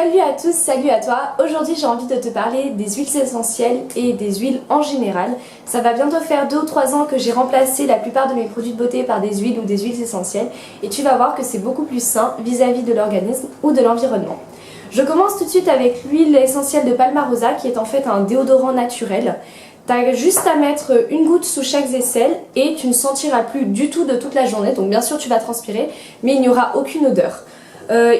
Salut à tous, salut à toi. Aujourd'hui j'ai envie de te parler des huiles essentielles et des huiles en général. Ça va bientôt faire 2 ou 3 ans que j'ai remplacé la plupart de mes produits de beauté par des huiles ou des huiles essentielles et tu vas voir que c'est beaucoup plus sain vis-à-vis de l'organisme ou de l'environnement. Je commence tout de suite avec l'huile essentielle de Palmarosa qui est en fait un déodorant naturel. T'as juste à mettre une goutte sous chaque aisselle et tu ne sentiras plus du tout de toute la journée. Donc bien sûr tu vas transpirer mais il n'y aura aucune odeur.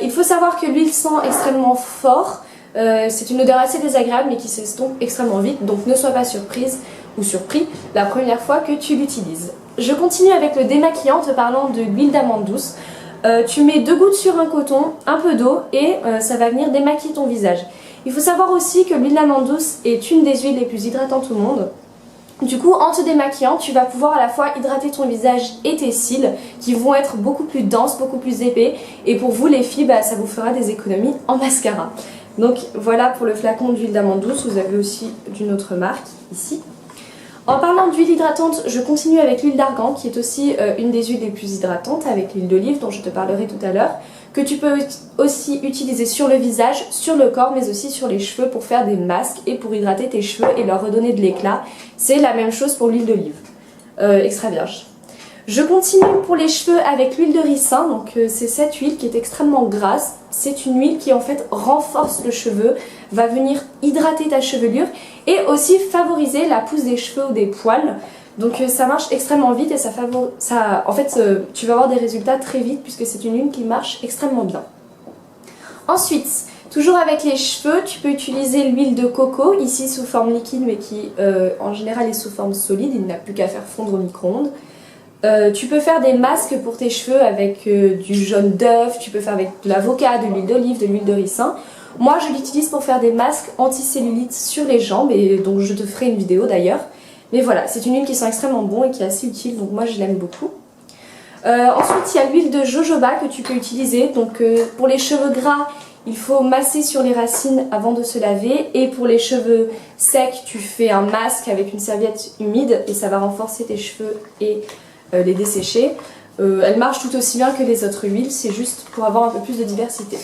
Il faut savoir que l'huile sent extrêmement fort, c'est une odeur assez désagréable mais qui s'estompe extrêmement vite, donc ne sois pas surprise ou surpris la première fois que tu l'utilises. Je continue avec le démaquillant en te parlant de l'huile d'amande douce. Tu mets 2 gouttes sur un coton, un peu d'eau et ça va venir démaquiller ton visage. Il faut savoir aussi que l'huile d'amande douce est une des huiles les plus hydratantes au monde. Du coup, en te démaquillant, tu vas pouvoir à la fois hydrater ton visage et tes cils qui vont être beaucoup plus denses, beaucoup plus épais. Et pour vous les filles, ça vous fera des économies en mascara. Donc voilà pour le flacon d'huile d'amande douce. Vous avez aussi d'une autre marque ici. En parlant d'huile hydratante, je continue avec l'huile d'argan qui est aussi une des huiles les plus hydratantes avec l'huile d'olive dont je te parlerai tout à l'heure, que tu peux aussi utiliser sur le visage, sur le corps mais aussi sur les cheveux pour faire des masques et pour hydrater tes cheveux et leur redonner de l'éclat. C'est la même chose pour l'huile d'olive, extra vierge. Je continue pour les cheveux avec l'huile de ricin, donc c'est cette huile qui est extrêmement grasse. C'est une huile qui en fait renforce le cheveu, va venir hydrater ta chevelure et aussi favoriser la pousse des cheveux ou des poils. Donc ça marche extrêmement vite et tu vas avoir des résultats très vite puisque c'est une huile qui marche extrêmement bien. Ensuite, toujours avec les cheveux, tu peux utiliser l'huile de coco, ici sous forme liquide mais qui en général est sous forme solide, il n'a plus qu'à faire fondre au micro-ondes. Tu peux faire des masques pour tes cheveux avec du jaune d'œuf, tu peux faire avec de l'avocat, de l'huile d'olive, de l'huile de ricin. Moi je l'utilise pour faire des masques anti-cellulite sur les jambes et donc je te ferai une vidéo d'ailleurs. Mais voilà, c'est une huile qui sent extrêmement bon et qui est assez utile, donc moi je l'aime beaucoup. Ensuite il y a l'huile de jojoba que tu peux utiliser, donc pour les cheveux gras, il faut masser sur les racines avant de se laver et pour les cheveux secs, tu fais un masque avec une serviette humide et ça va renforcer tes cheveux et les dessécher. Elle marche tout aussi bien que les autres huiles, c'est juste pour avoir un peu plus de diversité.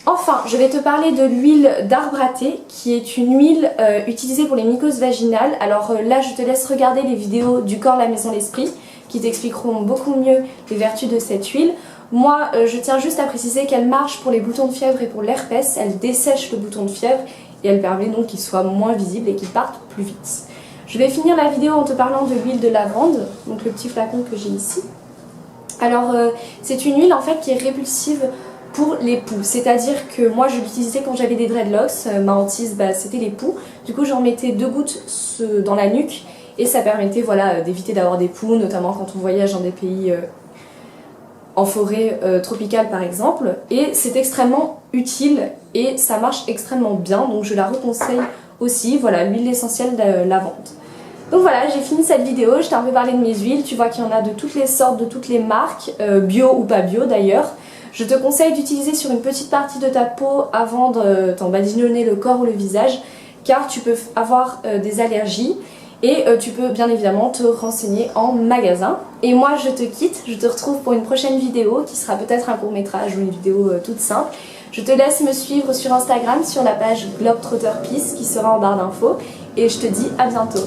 Enfin, je vais te parler de l'huile d'arbre à thé qui est une huile utilisée pour les mycoses vaginales. Alors là, je te laisse regarder les vidéos du corps, la maison, l'esprit qui t'expliqueront beaucoup mieux les vertus de cette huile. Moi, je tiens juste à préciser qu'elle marche pour les boutons de fièvre et pour l'herpès. Elle dessèche le bouton de fièvre et elle permet donc qu'il soit moins visible et qu'il parte plus vite. Je vais finir la vidéo en te parlant de l'huile de lavande, donc le petit flacon que j'ai ici. Alors, c'est une huile en fait qui est répulsive pour les poux, c'est-à-dire que moi je l'utilisais quand j'avais des dreadlocks, ma hantise c'était les poux, du coup j'en mettais 2 gouttes dans la nuque et ça permettait d'éviter d'avoir des poux, notamment quand on voyage dans des pays en forêt tropicale par exemple, et c'est extrêmement utile et ça marche extrêmement bien, donc je la reconseille aussi, voilà, l'huile essentielle de lavande. Donc voilà, j'ai fini cette vidéo, je t'ai un peu parlé de mes huiles, tu vois qu'il y en a de toutes les sortes, de toutes les marques, bio ou pas bio d'ailleurs. Je te conseille d'utiliser sur une petite partie de ta peau avant de t'en badigeonner le corps ou le visage car tu peux avoir des allergies et tu peux bien évidemment te renseigner en magasin. Et moi je te quitte, je te retrouve pour une prochaine vidéo qui sera peut-être un court-métrage ou une vidéo toute simple. Je te laisse me suivre sur Instagram sur la page Globetrotter Peace qui sera en barre d'infos et je te dis à bientôt.